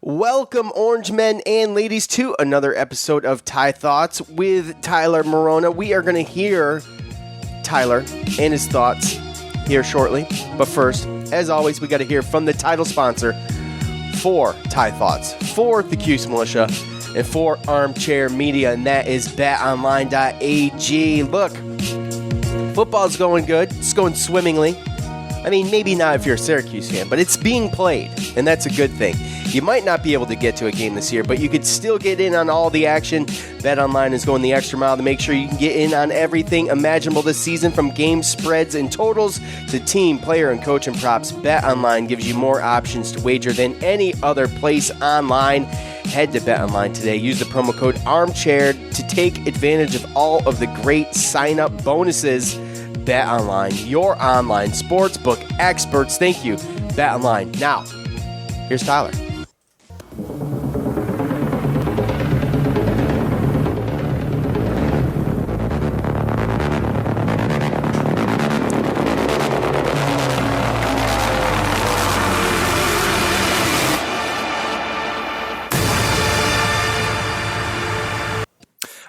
Welcome, orange men and ladies, to another episode of Ty Thoughts with Tyler Morona. We are going to hear Tyler and his thoughts here shortly. But first, as always, we got to hear from the title sponsor for Ty Thoughts, for the Cuse Militia, and for Armchair Media, and that is betonline.ag. Look, football's going good. It's going swimmingly. I mean, maybe not if you're a Syracuse fan, but it's being played, and that's a good thing. You might not be able to get to a game this year, but you could still get in on all the action. BetOnline is going the extra mile to make sure you can get in on everything imaginable this season, from game spreads and totals to team, player, and coach and props. BetOnline gives you more options to wager than any other place online. Head to BetOnline today. Use the promo code ARMCHAIR to take advantage of all of the great sign-up bonuses. BetOnline, your online sportsbook experts. Thank you, BetOnline. Now, here's Tyler.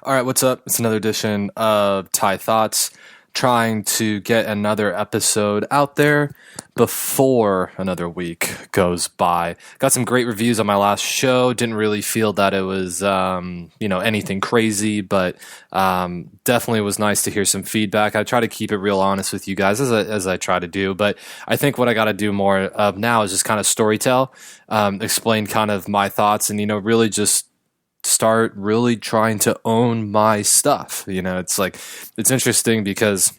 All right, what's up? It's another edition of Ty Thoughts, trying to get another episode out there before another week goes by. Got some great reviews on my last show. Didn't really feel that it was, anything crazy, but definitely was nice to hear some feedback. I try to keep it real honest with you guys as I try to do, but I think what I got to do more of now is just kind of storytell, explain kind of my thoughts, and really just start really trying to own my stuff. It's interesting because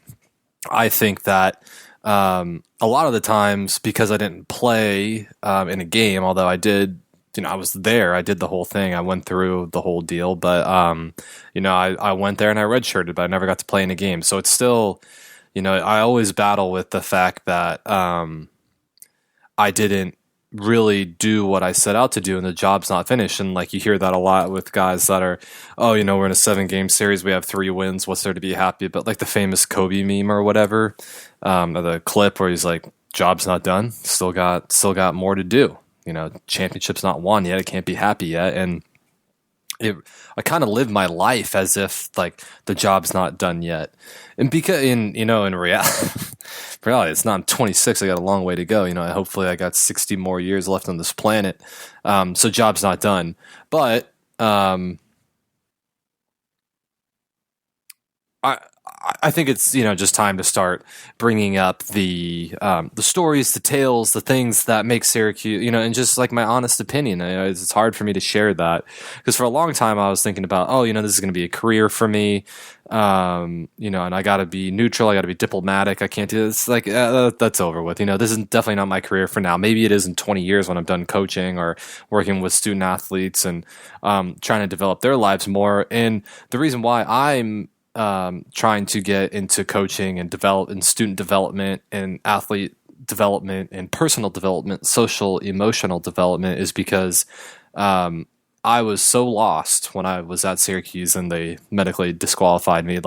I think that a lot of the times, because I didn't play in a game, although I did, I was there, I did the whole thing, I went through the whole deal, but I went there and I redshirted, but I never got to play in a game. So it's still, I always battle with the fact that I didn't really do what I set out to do and the job's not finished. And you hear that a lot with guys that are, we're in a 7-game series, we have 3 wins, what's there to be happy? But the famous Kobe meme or whatever, or the clip where he's like, job's not done, still got more to do. Championship's not won yet, it can't be happy yet. And I kind of live my life as if the job's not done yet. And because in reality, it's not. I'm 26. I got a long way to go. Hopefully I got 60 more years left on this planet. So job's not done. But I think it's just time to start bringing up the stories, the tales, the things that make Syracuse, and just my honest opinion. It's hard for me to share that because for a long time I was thinking about, this is going to be a career for me, and I got to be neutral, I got to be diplomatic. I can't do this. That's over with. This is definitely not my career for now. Maybe it is in 20 years when I'm done coaching or working with student athletes and trying to develop their lives more. And the reason why I'm trying to get into coaching and develop in student development and athlete development and personal development, social, emotional development is because I was so lost when I was at Syracuse and they medically disqualified me.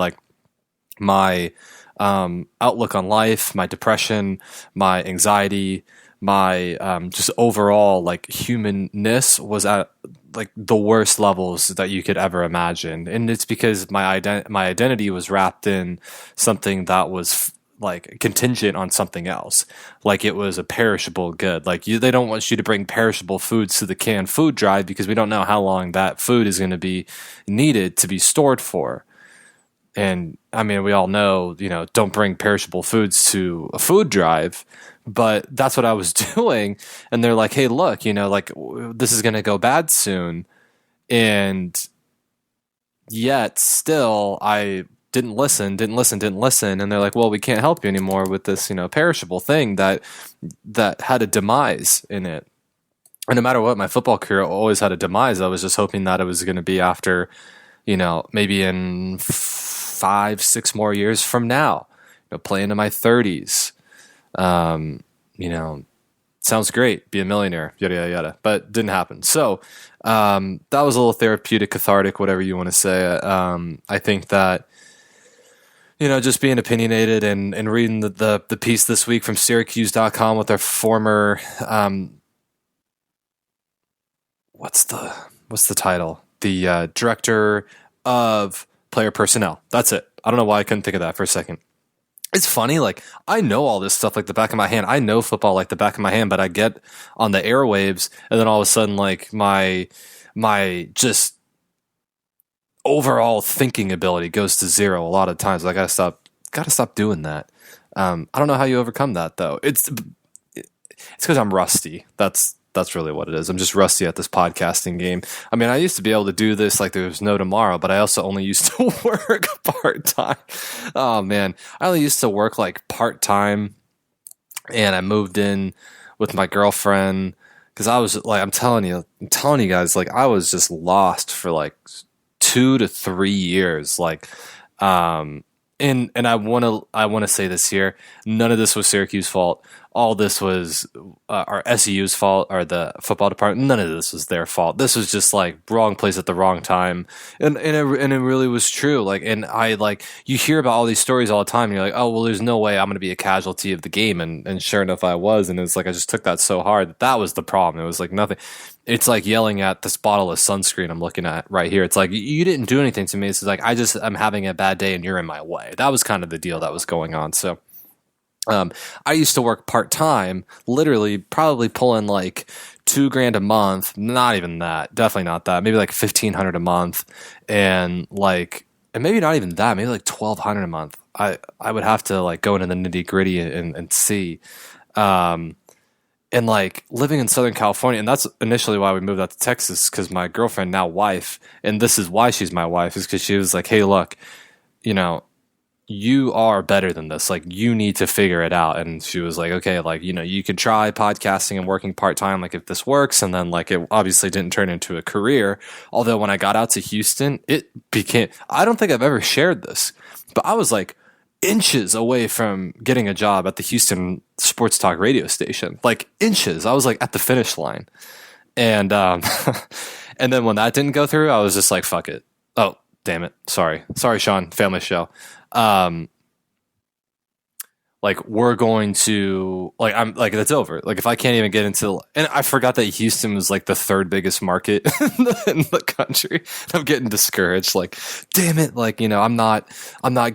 My outlook on life, my depression, my anxiety, my just overall humanness was at the worst levels that you could ever imagine. And it's because my identity was wrapped in something that was contingent on something else. It was a perishable good. They don't want you to bring perishable foods to the canned food drive because we don't know how long that food is going to be needed to be stored for. And I mean, we all know, don't bring perishable foods to a food drive, but that's what I was doing. And they're like, hey, look, this is going to go bad soon. And yet still I didn't listen. And they're like, well, we can't help you anymore with this, perishable thing that had a demise in it. And no matter what, my football career always had a demise. I was just hoping that it was going to be after, maybe in 5-6 more years from now, play into my 30s. Sounds great, be a millionaire, yada, yada, yada, but didn't happen. So that was a little therapeutic, cathartic, whatever you want to say. I think that, just being opinionated and reading the piece this week from Syracuse.com with their former what's the title? The director of player personnel. That's it. I don't know why I couldn't think of that for a second. It's funny, like, I know all this stuff like the back of my hand. I know football like the back of my hand, but I get on the airwaves, and then all of a sudden, like, my just overall thinking ability goes to zero a lot of times. I gotta stop doing that. I don't know how you overcome that, though. It's because I'm rusty. That's really what it is. I'm just rusty at this podcasting game. I mean, I used to be able to do this like there was no tomorrow, but I also only used to work part-time. Oh, man. I only used to work like part-time, and I moved in with my girlfriend because I was like, I'm telling you guys, like, I was just lost for like 2 to 3 years. Like, and I want to say this here. None of this was Syracuse's fault. All this was our SEU's fault, or the football department. None of this was their fault. This was just like wrong place at the wrong time, and it really was true. Like, and I like, you hear about all these stories all the time, and you're like, oh well, there's no way I'm going to be a casualty of the game, and sure enough, I was. And it's like I just took that so hard that was the problem. It was like nothing. It's like yelling at this bottle of sunscreen I'm looking at right here. It's like, you didn't do anything to me. It's like I'm having a bad day and you're in my way. That was kind of the deal that was going on. So. I used to work part-time, literally probably pulling like $2,000 a month. Not even that. Definitely not that. Maybe like $1,500 a month, and maybe not even that. Maybe like $1,200 a month. I would have to like go into the nitty-gritty and see. And like living in Southern California, and that's initially why we moved out to Texas, because my girlfriend, now wife, and this is why she's my wife, is because she was like, hey, look, you are better than this. Like, you need to figure it out. And she was like, okay, like, you could try podcasting and working part-time, like if this works. And then like, it obviously didn't turn into a career. Although when I got out to Houston, it became, I don't think I've ever shared this, but I was like inches away from getting a job at the Houston sports talk radio station, like inches. I was like at the finish line. And, and then when that didn't go through, I was just like, fuck it. Oh, damn it. Sorry, Shawn, family show. Like, we're going to, like, I'm like, that's over. Like, if I can't even get into, and I forgot that Houston was like the third biggest market in the country. I'm getting discouraged. Like, damn it. Like, I'm not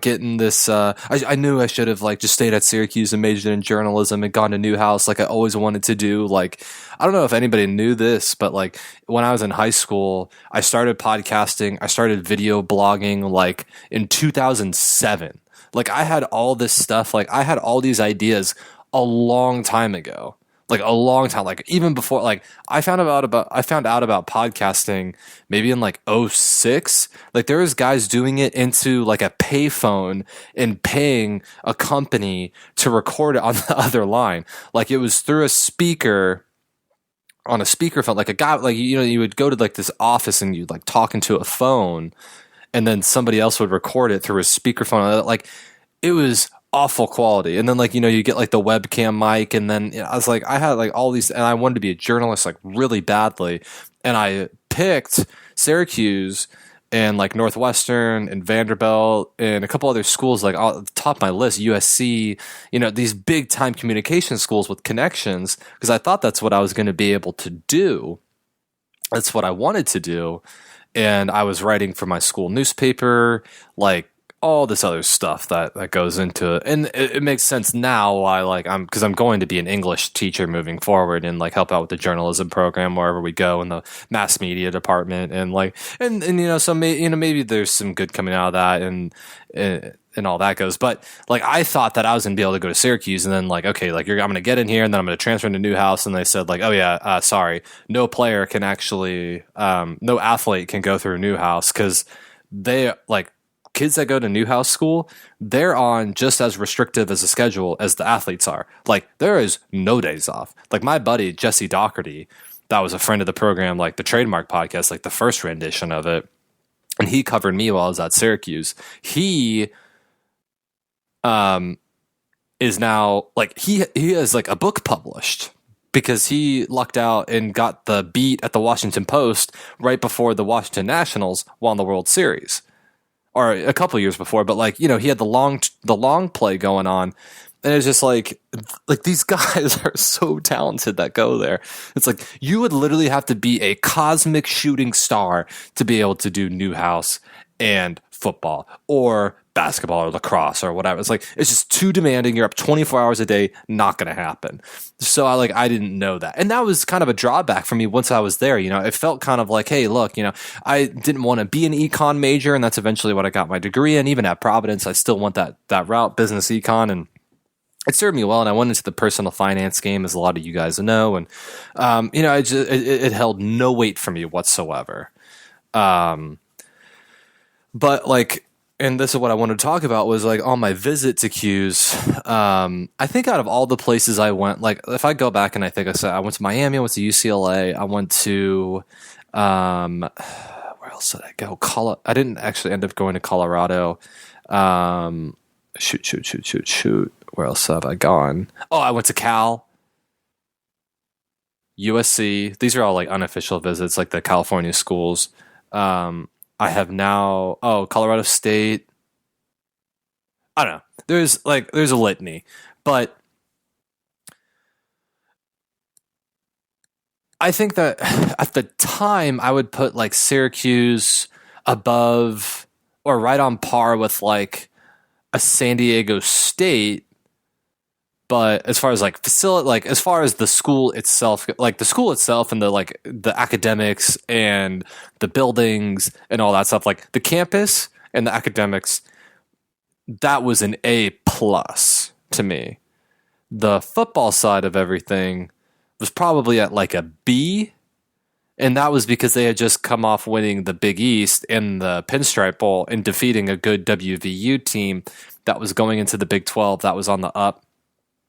getting this. I knew I should have like just stayed at Syracuse and majored in journalism and gone to Newhouse, like I always wanted to do. Like, I don't know if anybody knew this, but like when I was in high school, I started podcasting. I started video blogging like in 2007. Like, I had all this stuff, like I had all these ideas a long time ago, like a long time, like even before, like I found out about podcasting maybe in like '06. Like, there was guys doing it into like a payphone and paying a company to record it on the other line. Like, it was through a speaker on a speakerphone, like a guy, like, you would go to like this office and you'd like talk into a phone, and then somebody else would record it through a speakerphone. Like, it was awful quality. And then like, you get like the webcam mic, and then I was like, I had like all these, and I wanted to be a journalist like really badly. And I picked Syracuse and like Northwestern and Vanderbilt and a couple other schools like at the top of my list, USC, these big time communication schools with connections, because I thought that's what I was going to be able to do. That's what I wanted to do. And I was writing for my school newspaper, like all this other stuff that goes into it. And it makes sense now why, because I'm going to be an English teacher moving forward and like help out with the journalism program wherever we go in the mass media department. And like, and so maybe there's some good coming out of that and all that goes. But like, I thought that I was going to be able to go to Syracuse, and then like, okay, like I'm going to get in here and then I'm going to transfer into Newhouse. And they said like, oh yeah, sorry, no player can actually, no athlete can go through Newhouse, because they like, kids that go to Newhouse school, they're on just as restrictive as a schedule as the athletes are. Like, there is no days off. Like, my buddy Jesse Doherty, that was a friend of the program, like the Trademark podcast, like the first rendition of it, and he covered me while I was at Syracuse. He is now like, he has like a book published, because he lucked out and got the beat at the Washington Post right before the Washington Nationals won the World Series. Or a couple years before, but like, he had the long play going on. And it's just like these guys are so talented that go there. It's like you would literally have to be a cosmic shooting star to be able to do Newhouse and football or basketball or lacrosse or whatever. It's like it's just too demanding. You're up 24 hours a day, not going to happen. So I didn't know that. And that was kind of a drawback for me once I was there. It felt kind of like, hey, look, I didn't want to be an econ major, and that's eventually what I got my degree in. Even at Providence, I still went that route, business econ, and it served me well. And I went into the personal finance game, as a lot of you guys know, and it held no weight for me whatsoever. But and this is what I wanted to talk about was on my visit to Cuse. I think out of all the places I went, if I go back and I think I went to Miami, I went to UCLA, I went to where else did I go? I didn't actually end up going to Colorado. Shoot. Where else have I gone? Oh, I went to Cal, USC. These are all unofficial visits, the California schools. I have now, Colorado State. I don't know. There's a litany, but I think that at the time I would put Syracuse above or right on par with a San Diego State. But as far as facility, as far as the school itself, the school itself and the academics and the buildings and all that stuff, the campus and the academics, that was an A+ to me. The football side of everything was probably at a B, and that was because they had just come off winning the Big East and the Pinstripe Bowl and defeating a good WVU team that was going into the Big 12 that was on the up.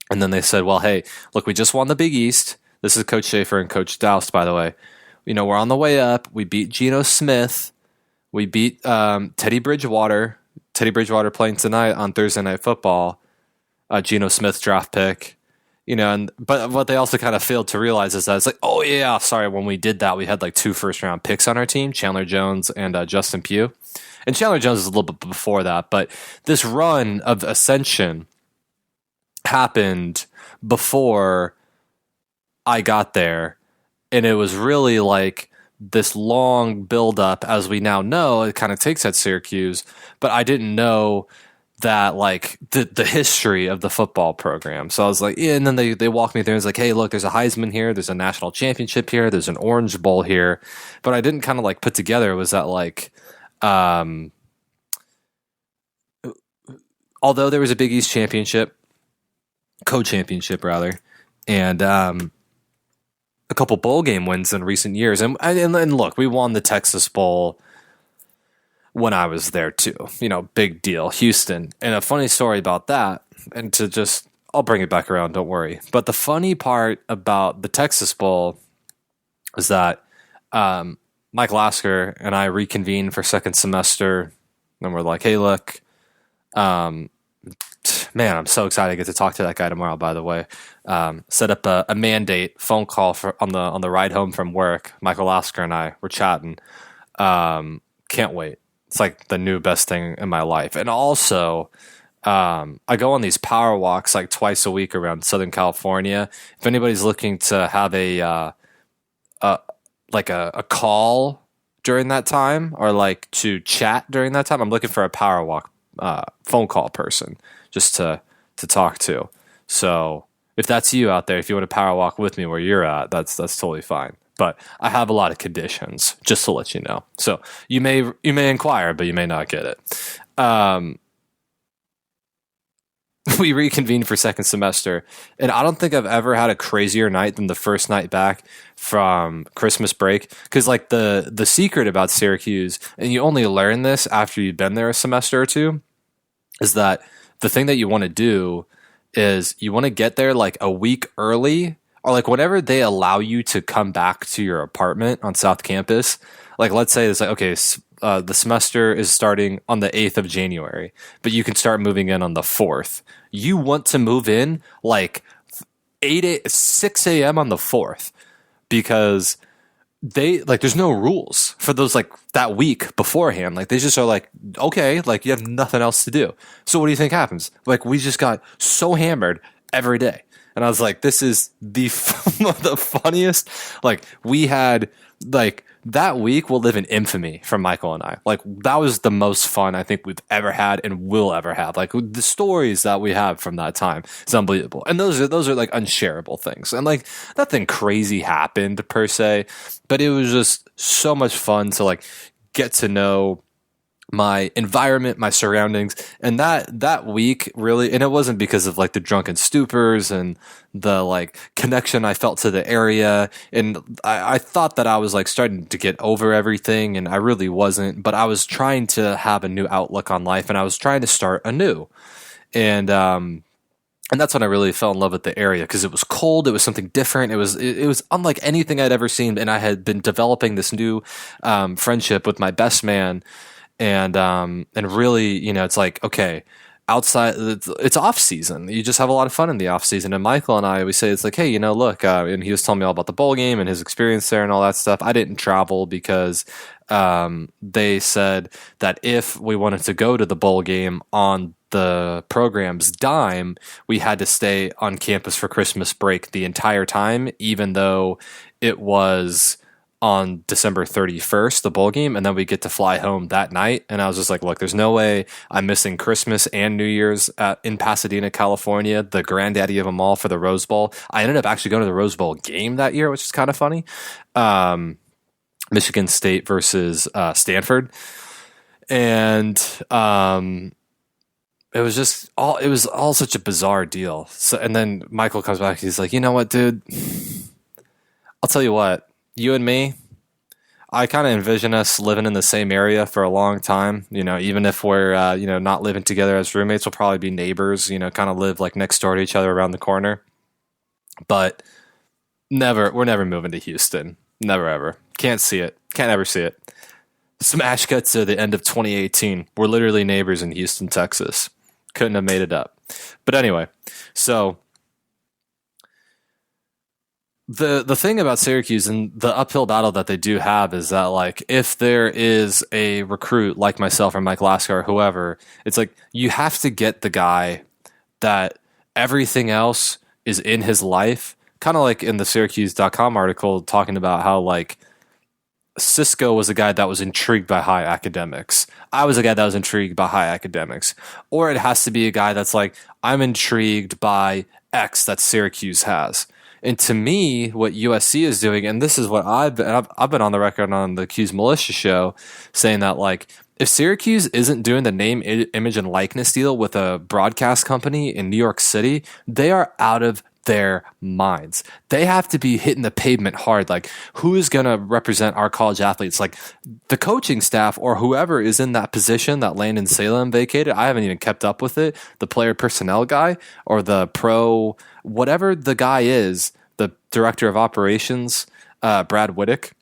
And then they said, well, hey, look, we just won the Big East. This is Coach Schaefer and Coach Doust, by the way. We're on the way up. We beat Geno Smith. We beat Teddy Bridgewater. Teddy Bridgewater playing tonight on Thursday Night Football. Geno Smith draft pick. But what they also kind of failed to realize is that it's oh, yeah, sorry, when we did that, we had 2 first-round picks on our team, Chandler Jones and Justin Pugh. And Chandler Jones is a little bit before that. But this run of ascension happened before I got there, and it was really this long build up, as we now know it kind of takes at Syracuse, but I didn't know that the history of the football program. So I was yeah, and then they walked me through and it's hey, look, there's a Heisman here, there's a national championship here, there's an Orange Bowl here, but I didn't kind of put together was that although there was a Big East championship, co-championship rather, and a couple bowl game wins in recent years, and look, we won the Texas Bowl when I was there too. Big deal, Houston. And a funny story about that, and I'll bring it back around, don't worry. But the funny part about the Texas Bowl is that Mike Lasker and I reconvened for second semester, and we're hey, look, man, I'm so excited to get to talk to that guy tomorrow, by the way. Set up a mandate phone call on the ride home from work. Michael Lasker and I were chatting. Can't wait. It's the new best thing in my life. And also, I go on these power walks twice a week around Southern California. If anybody's looking to have a call during that time or to chat during that time, I'm looking for a power walk phone call person just to talk to. So if that's you out there, if you want to power walk with me where you're at, that's totally fine. But I have a lot of conditions, just to let you know. So you may inquire, but you may not get it. We reconvened for second semester, and I don't think I've ever had a crazier night than the first night back from Christmas break. Because the secret about Syracuse, and you only learn this after you've been there a semester or two, is that the thing that you want to do is you want to get there a week early, or whenever they allow you to come back to your apartment on South Campus. Let's say it's okay, the semester is starting on the 8th of January, but you can start moving in on the 4th. You want to move in 6 a.m. on the 4th, because they like there's no rules for those like that week beforehand. Like they just are like, okay, like you have nothing else to do. So what do you think happens? Like we just got so hammered every day. And I was like, this is the the funniest. Like we had like that week will live in infamy for Michael and I. Like that was the most fun I think we've ever had and will ever have. Like the stories that we have from that time is unbelievable. And those are like unshareable things. And like nothing crazy happened per se, but it was just so much fun to like get to know my environment, my surroundings, and that week really, and it wasn't because of like the drunken stupors and the like connection I felt to the area, and I thought that I was like starting to get over everything, and I really wasn't, but I was trying to have a new outlook on life, and I was trying to start anew, and that's when I really fell in love with the area because it was cold. It was something different. It was unlike anything I'd ever seen, and I had been developing this new friendship with my best man. And really, you know, it's like, okay, outside, it's off season. You just have a lot of fun in the off season. And Michael and I, we say, it's like, hey, you know, look, and he was telling me all about the bowl game and his experience there and all that stuff. I didn't travel because they said that if we wanted to go to the bowl game on the program's dime, we had to stay on campus for Christmas break the entire time, even though it was on December 31st, the bowl game, and then we get to fly home that night. And I was just like, look, there's no way I'm missing Christmas and New Year's in Pasadena, California, the granddaddy of them all, for the Rose Bowl. I ended up actually going to the Rose Bowl game that year, which is kind of funny. Michigan State versus Stanford. And it was all such a bizarre deal. So, and then Michael comes back, he's like, you know what, dude? I'll tell you what. You and me, I kind of envision us living in the same area for a long time. You know, even if we're, you know, not living together as roommates, we'll probably be neighbors, you know, kind of live like next door to each other around the corner. But we're never moving to Houston. Never, ever. Can't see it. Can't ever see it. Smash cut to the end of 2018. We're literally neighbors in Houston, Texas. Couldn't have made it up. But anyway, so the thing about Syracuse and the uphill battle that they do have is that, like, if there is a recruit like myself or Mike Lasker or whoever, it's like you have to get the guy that everything else is in his life, kind of like in the Syracuse.com article talking about how, like, Cisco was a guy that was intrigued by high academics. I was a guy that was intrigued by high academics. Or it has to be a guy that's like, I'm intrigued by X that Syracuse has. And to me, what USC is doing, and this is what I've been on the record on the Cuse Militia show, saying that, like, if Syracuse isn't doing the name, image, and likeness deal with a broadcast company in New York City, they are out of their minds. They have to be hitting the pavement hard. Like, who is going to represent our college athletes? Like, the coaching staff or whoever is in that position that Landon Salem vacated. I haven't even kept up with it. The player personnel guy or the pro, whatever the guy is, the director of operations, Brad Whittick.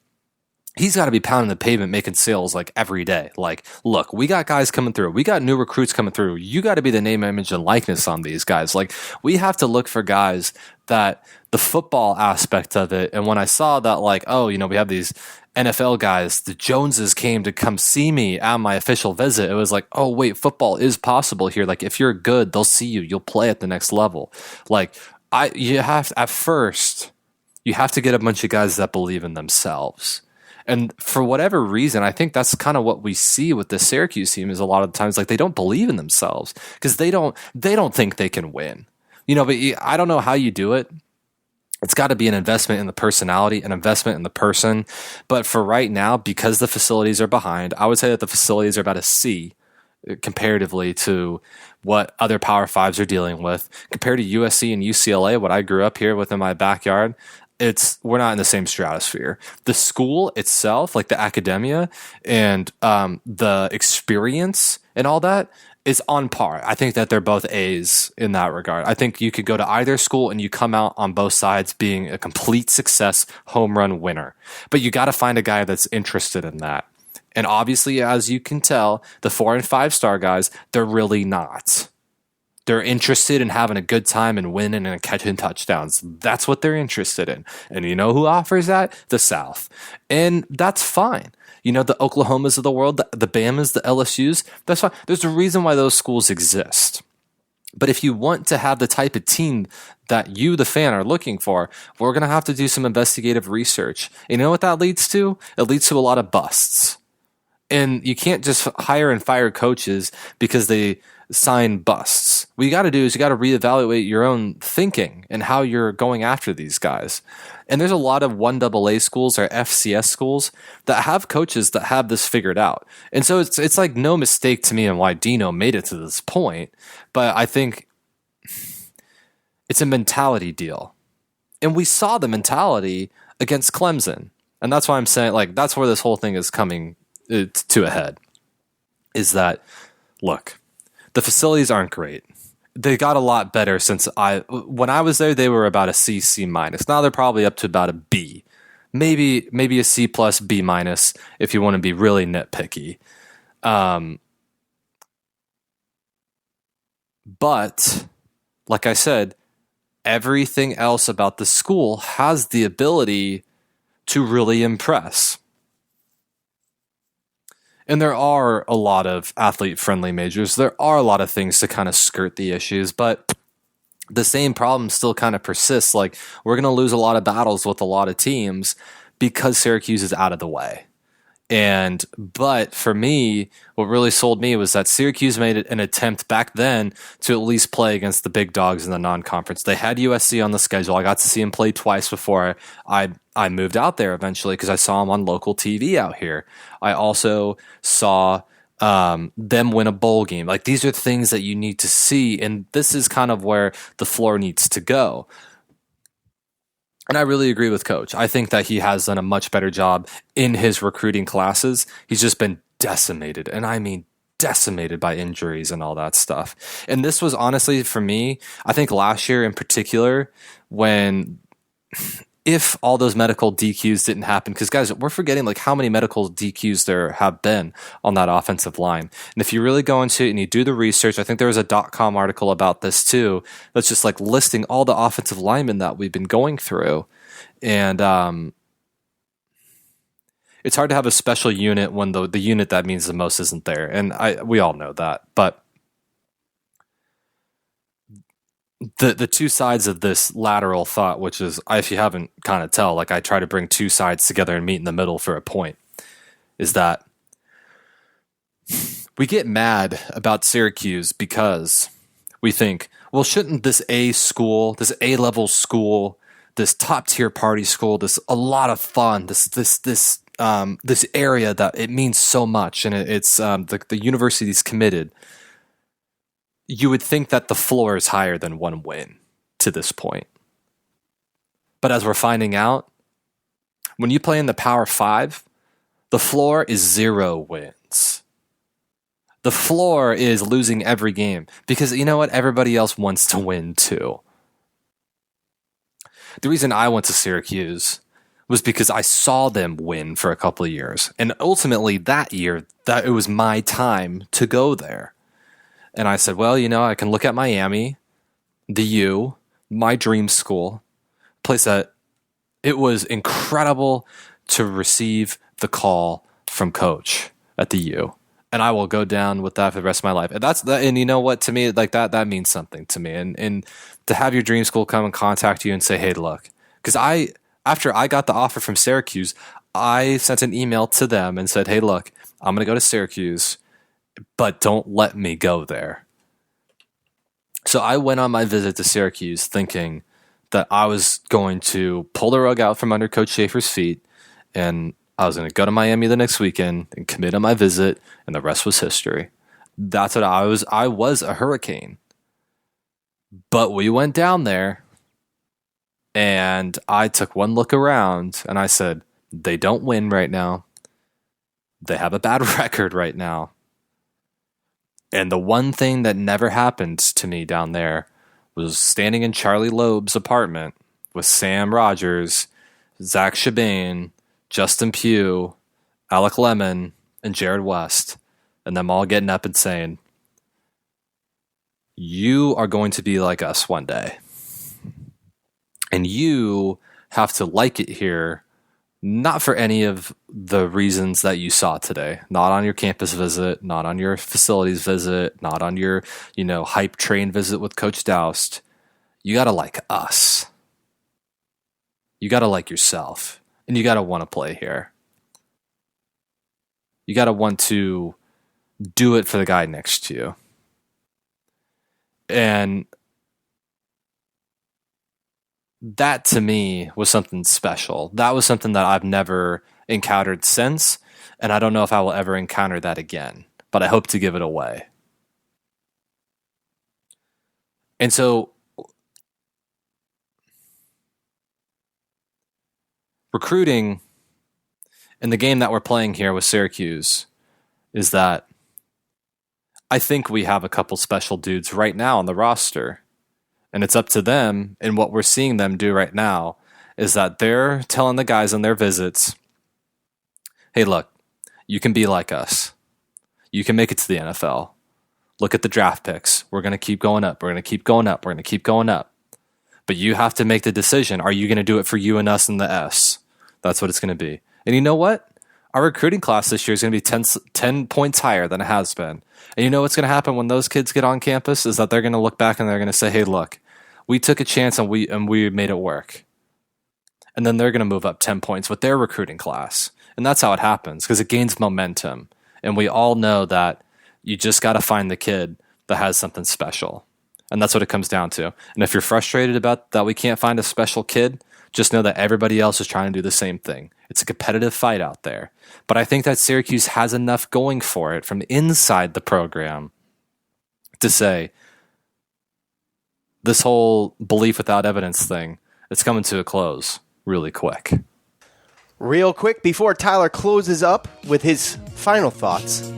He's got to be pounding the pavement, making sales like every day. Like, look, we got guys coming through. We got new recruits coming through. You got to be the name, image, and likeness on these guys. Like, we have to look for guys that the football aspect of it. And when I saw that, like, oh, you know, we have these NFL guys, the Joneses came to come see me at my official visit. It was like, oh, wait, football is possible here. Like, if you're good, they'll see you. You'll play at the next level. Like, you have to get a bunch of guys that believe in themselves. And for whatever reason, I think that's kind of what we see with the Syracuse team is a lot of the times, like, they don't believe in themselves because they don't think they can win. You know, but I don't know how you do it. It's got to be an investment in the personality, an investment in the person. But for right now, because the facilities are behind, I would say that the facilities are about a C comparatively to what other Power Fives are dealing with. Compared to USC and UCLA, what I grew up here with in my backyard, we're not in the same stratosphere. The school itself, like the academia and the experience and all that, is on par. I think that they're both A's in that regard. I think you could go to either school and you come out on both sides being a complete success, home run winner. But you got to find a guy that's interested in that. And obviously, as you can tell, the 4 and 5 star guys, they're really not. They're interested in having a good time and winning and catching touchdowns. That's what they're interested in. And you know who offers that? The South. And that's fine. You know, the Oklahomas of the world, the Bamas, the LSUs, that's fine. There's a reason why those schools exist. But if you want to have the type of team that you, the fan, are looking for, we're going to have to do some investigative research. And you know what that leads to? It leads to a lot of busts. And you can't just hire and fire coaches because they sign busts. What you got to do is you got to reevaluate your own thinking and how you're going after these guys. And there's a lot of 1AA schools or FCS schools that have coaches that have this figured out. And so it's like no mistake to me on why Dino made it to this point. But I think it's a mentality deal. And we saw the mentality against Clemson. And that's why I'm saying, like, that's where this whole thing is coming to a head. Is that, look, the facilities aren't great. They got a lot better since when I was there, they were about a C minus. Now they're probably up to about a B. Maybe a C plus, B minus, if you want to be really nitpicky. But, like I said, everything else about the school has the ability to really impress. And there are a lot of athlete-friendly majors. There are a lot of things to kind of skirt the issues, but the same problem still kind of persists. Like, we're going to lose a lot of battles with a lot of teams because Syracuse is out of the way. But for me, what really sold me was that Syracuse made an attempt back then to at least play against the big dogs in the non-conference. They had USC on the schedule. I got to see them play twice before I moved out there eventually because I saw them on local TV out here. I also saw them win a bowl game. Like, these are things that you need to see, and this is kind of where the floor needs to go. And I really agree with Coach. I think that he has done a much better job in his recruiting classes. He's just been decimated, and I mean decimated by injuries and all that stuff. And this was honestly, for me, I think last year in particular, if all those medical DQs didn't happen, because guys, we're forgetting like how many medical DQs there have been on that offensive line. And if you really go into it and you do the research, I think there was a .com article about this too, that's just like listing all the offensive linemen that we've been going through. And it's hard to have a special unit when the unit that means the most isn't there. And we all know that. But the two sides of this lateral thought, which is, if you haven't kind of tell, like I try to bring two sides together and meet in the middle for a point, is that we get mad about Syracuse because we think, well, shouldn't this A school, this A-level school, this top-tier party school, this a lot of fun, this area that it means so much, and it's the university's committed. You would think that the floor is higher than one win to this point. But as we're finding out, when you play in the Power 5, the floor is 0 wins. The floor is losing every game because you know what? Everybody else wants to win too. The reason I went to Syracuse was because I saw them win for a couple of years. And ultimately that year, that it was my time to go there. And I said, well, you know, I can look at Miami, the U, my dream school, place that it was incredible to receive the call from Coach at the U. And I will go down with that for the rest of my life. And you know what, to me, like that means something to me. And to have your dream school come and contact you and say, hey, look, because after I got the offer from Syracuse, I sent an email to them and said, hey, look, I'm going to go to Syracuse, but don't let me go there. So I went on my visit to Syracuse thinking that I was going to pull the rug out from under Coach Schaefer's feet, and I was going to go to Miami the next weekend and commit on my visit, and the rest was history. That's what I was. I was a hurricane. But we went down there, and I took one look around, and I said, they don't win right now. They have a bad record right now. And the one thing that never happened to me down there was standing in Charlie Loeb's apartment with Sam Rogers, Zach Chabane, Justin Pugh, Alec Lemon, and Jared West, and them all getting up and saying, you are going to be like us one day. And you have to like it here, not for any of the reasons that you saw today. Not on your campus visit, not on your facilities visit, not on your, hype train visit with Coach Doust. You got to like us. You got to like yourself. And you got to want to play here. You got to want to do it for the guy next to you. And that to me was something special. That was something that I've never encountered since, and I don't know if I will ever encounter that again, but I hope to give it away. And so recruiting in the game that we're playing here with Syracuse is that I think we have a couple special dudes right now on the roster. And it's up to them, and what we're seeing them do right now is that they're telling the guys on their visits, hey, look, you can be like us. You can make it to the NFL. Look at the draft picks. We're going to keep going up. We're going to keep going up. We're going to keep going up. But you have to make the decision. Are you going to do it for you and us and the S? That's what it's going to be. And you know what? Our recruiting class this year is going to be 10 points higher than it has been. And you know what's going to happen when those kids get on campus is that they're going to look back and they're going to say, hey, look, we took a chance and we made it work. And then they're going to move up 10 points with their recruiting class. And that's how it happens because it gains momentum. And we all know that you just got to find the kid that has something special. And that's what it comes down to. And if you're frustrated about that we can't find a special kid, just know that everybody else is trying to do the same thing. It's a competitive fight out there. But I think that Syracuse has enough going for it from inside the program to say, this whole belief without evidence thing, it's coming to a close really quick. Real quick, before Tyler closes up with his final thoughts,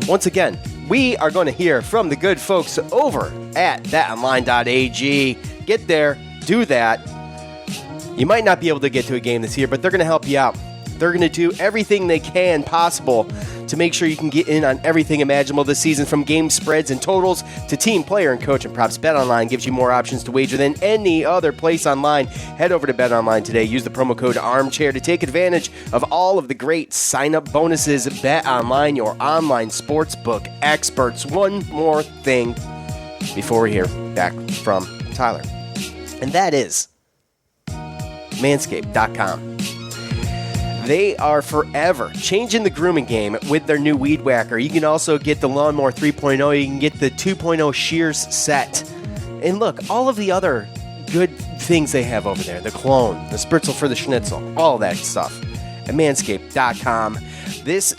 once again, we are going to hear from the good folks over at thatonline.ag. Get there, do that. You might not be able to get to a game this year, but they're going to help you out. They're going to do everything they can possible to make sure you can get in on everything imaginable this season, from game spreads and totals to team, player, and coach and props. BetOnline gives you more options to wager than any other place online. Head over to BetOnline today. Use the promo code ARMCHAIR to take advantage of all of the great sign-up bonuses. BetOnline, your online sportsbook experts. One more thing before we hear back from Tyler, and that is Manscaped.com. They are forever changing the grooming game with their new Weed Whacker. You can also get the Lawnmower 3.0. You can get the 2.0 Shears set. And look, all of the other good things they have over there. The clone, the spritzel for the schnitzel, all that stuff at Manscaped.com. This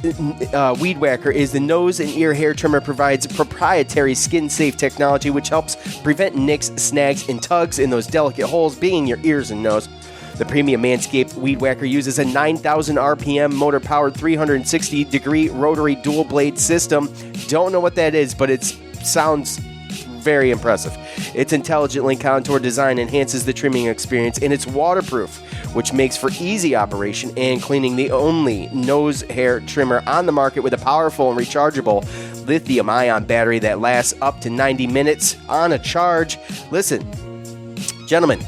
Weed Whacker is the nose and ear hair trimmer, provides proprietary skin-safe technology which helps prevent nicks, snags, and tugs in those delicate holes being your ears and nose. The premium Manscaped Weed Whacker uses a 9,000 RPM motor-powered 360-degree rotary dual-blade system. Don't know what that is, but it sounds very impressive. Its intelligently contoured design enhances the trimming experience, and it's waterproof, which makes for easy operation and cleaning. The only nose hair trimmer on the market with a powerful and rechargeable lithium-ion battery that lasts up to 90 minutes on a charge. Listen, gentlemen,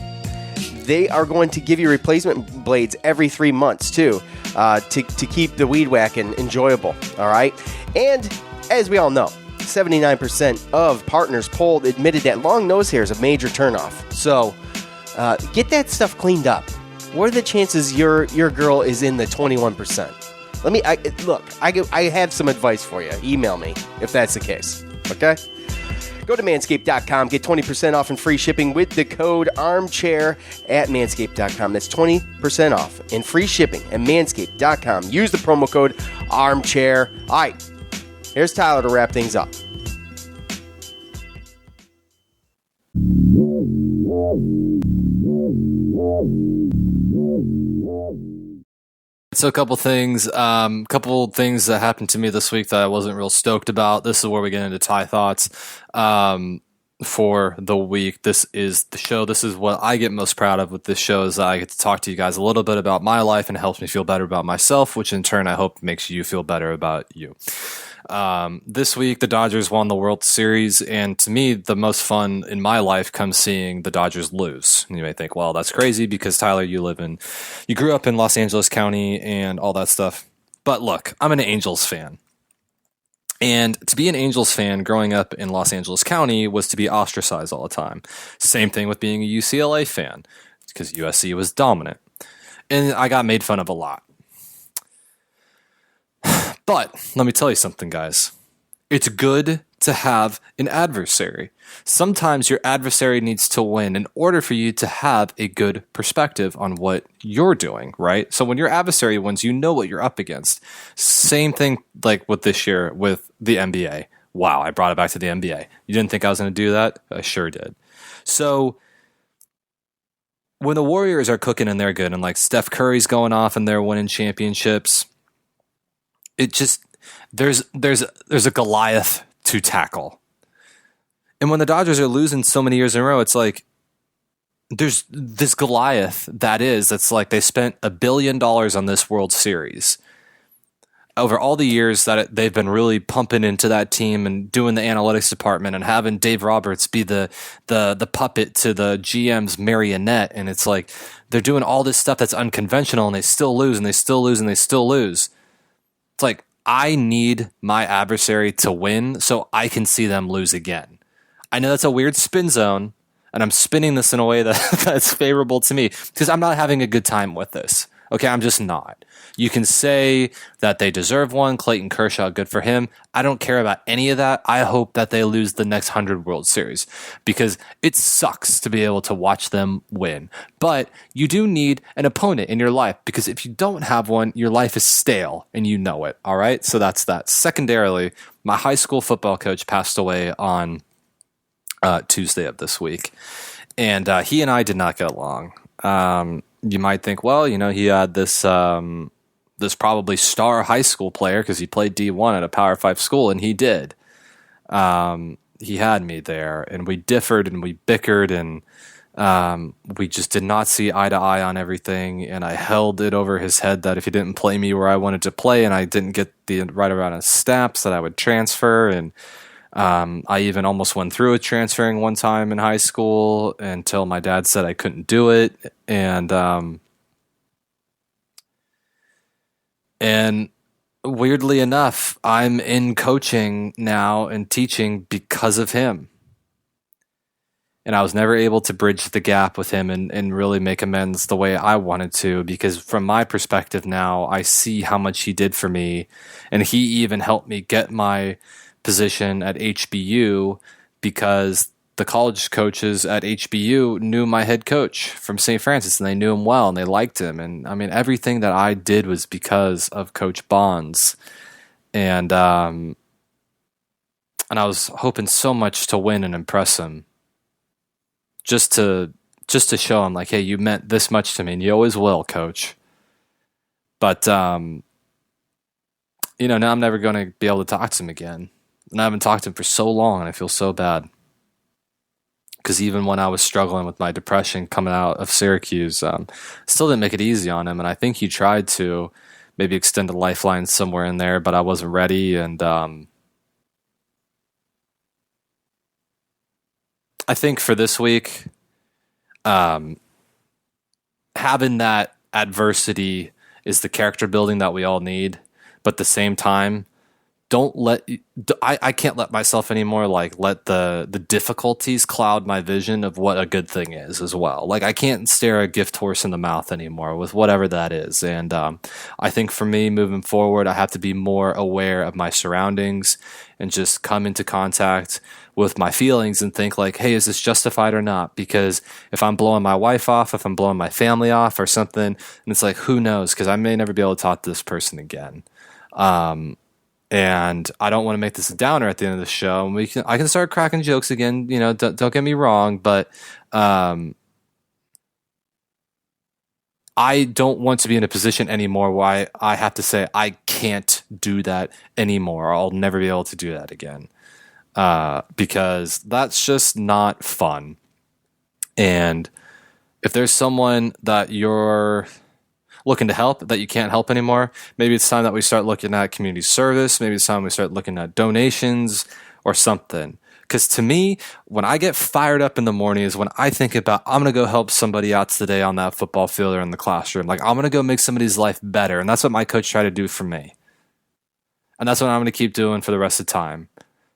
they are going to give you replacement blades every 3 months, too, to keep the weed whacking enjoyable, all right? And as we all know, 79% of partners polled admitted that long nose hair is a major turnoff. So get that stuff cleaned up. What are the chances your girl is in the 21%? I have some advice for you. Email me if that's the case, okay? Go to manscaped.com. Get 20% off and free shipping with the code ARMCHAIR at manscaped.com. That's 20% off and free shipping at manscaped.com. Use the promo code ARMCHAIR. All right, here's Tyler to wrap things up. So a couple things that happened to me this week that I wasn't real stoked about. This is where we get into Ty thoughts. for the week. This is the show. This is what I get most proud of with this show, is that I get to talk to you guys a little bit about my life, and it helps me feel better about myself, which in turn I hope makes you feel better about you. This week, the Dodgers won the World Series, and to me, the most fun in my life comes seeing the Dodgers lose. And you may think, well, that's crazy because, Tyler, you grew up in Los Angeles County and all that stuff. But look, I'm an Angels fan. And to be an Angels fan growing up in Los Angeles County was to be ostracized all the time. Same thing with being a UCLA fan, because USC was dominant. And I got made fun of a lot. But let me tell you something, guys. It's good to have an adversary. Sometimes your adversary needs to win in order for you to have a good perspective on what you're doing, right? So when your adversary wins, you know what you're up against. Same thing like with this year with the NBA. Wow, I brought it back to the NBA. You didn't think I was going to do that? I sure did. So when the Warriors are cooking and they're good, and like Steph Curry's going off and they're winning championships, it just there's a Goliath to tackle. And when the Dodgers are losing so many years in a row, it's like there's this Goliath that's like they spent $1 billion on this World Series. Over all the years that they've been really pumping into that team and doing the analytics department and having Dave Roberts be the puppet to the GM's marionette. And it's like they're doing all this stuff that's unconventional, and they still lose and they still lose and they still lose. It's like, I need my adversary to win so I can see them lose again. I know that's a weird spin zone, and I'm spinning this in a way that's favorable to me because I'm not having a good time with this. Okay, I'm just not. You can say that they deserve one. Clayton Kershaw, good for him. I don't care about any of that. I hope that they lose the next 100 World Series because it sucks to be able to watch them win. But you do need an opponent in your life because if you don't have one, your life is stale and you know it. All right, so that's that. Secondarily, my high school football coach passed away on Tuesday of this week, and he and I did not get along. You might think, well, he had this probably star high school player because he played D1 at a Power 5 school, and he did. He had me there, and we differed and we bickered, and we just did not see eye to eye on everything, and I held it over his head that if he didn't play me where I wanted to play and I didn't get the right amount of snaps that I would transfer, and I even almost went through with transferring one time in high school until my dad said I couldn't do it. And weirdly enough, I'm in coaching now and teaching because of him. And I was never able to bridge the gap with him and really make amends the way I wanted to, because from my perspective now, I see how much he did for me. And he even helped me get my position at HBU because the college coaches at HBU knew my head coach from St. Francis, and they knew him well and they liked him. And I mean, everything that I did was because of Coach Bonds. And I was hoping so much to win and impress him, just to show him like, hey, you meant this much to me, and you always will, Coach. But now I'm never going to be able to talk to him again. And I haven't talked to him for so long, and I feel so bad. Because even when I was struggling with my depression coming out of Syracuse, still didn't make it easy on him. And I think he tried to maybe extend a lifeline somewhere in there, but I wasn't ready. And I think for this week, having that adversity is the character building that we all need. But at the same time, I can't let myself anymore let the difficulties cloud my vision of what a good thing is as well. Like, I can't stare a gift horse in the mouth anymore with whatever that is. And I think for me moving forward, I have to be more aware of my surroundings and just come into contact with my feelings and think like, hey, is this justified or not? Because if I'm blowing my wife off, if I'm blowing my family off or something, and it's like, who knows? Because I may never be able to talk to this person again. And I don't want to make this a downer at the end of the show. And I can start cracking jokes again. Don't get me wrong, but I don't want to be in a position anymore where I have to say I can't do that anymore. I'll never be able to do that again. because that's just not fun. And if there's someone that you're looking to help that you can't help anymore, maybe it's time that we start looking at community service. Maybe it's time we start looking at donations or something. Because to me, when I get fired up in the morning is when I think about, I'm going to go help somebody out today on that football field or in the classroom. Like, I'm going to go make somebody's life better. And that's what my coach tried to do for me. And that's what I'm going to keep doing for the rest of the time.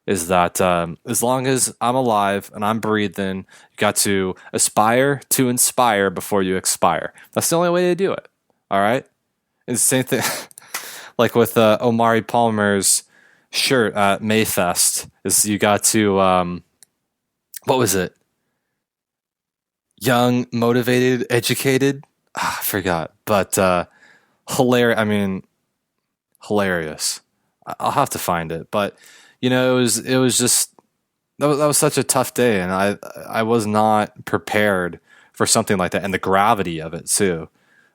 Is that as long as I'm alive and I'm breathing, you got to aspire to inspire before you expire. That's the only way to do it. All right? It's the same thing like with Omari Palmer's shirt at Mayfest. Is you got to, what was it? Young, motivated, educated? I forgot. But hilarious. I mean, hilarious. I'll have to find it. But it was just that was such a tough day, and I was not prepared for something like that, and the gravity of it too.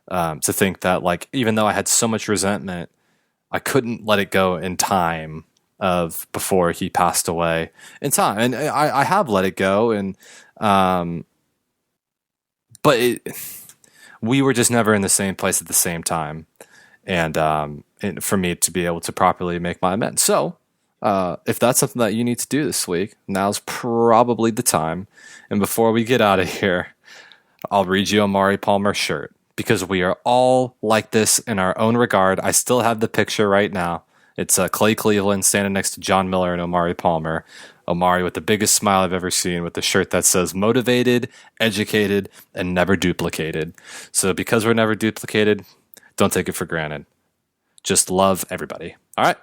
To think that, like, even though I had so much resentment, I couldn't let it go in time of before he passed away in time, and I have let it go, and but we were just never in the same place at the same time, and for me to be able to properly make my amends. So. If that's something that you need to do this week, now's probably the time. And before we get out of here, I'll read you Omari Palmer's shirt, because we are all like this in our own regard. I still have the picture right now. It's Clay Cleveland standing next to John Miller and Omari Palmer. Omari with the biggest smile I've ever seen, with the shirt that says motivated, educated, and never duplicated. So because we're never duplicated, don't take it for granted. Just love everybody. All right.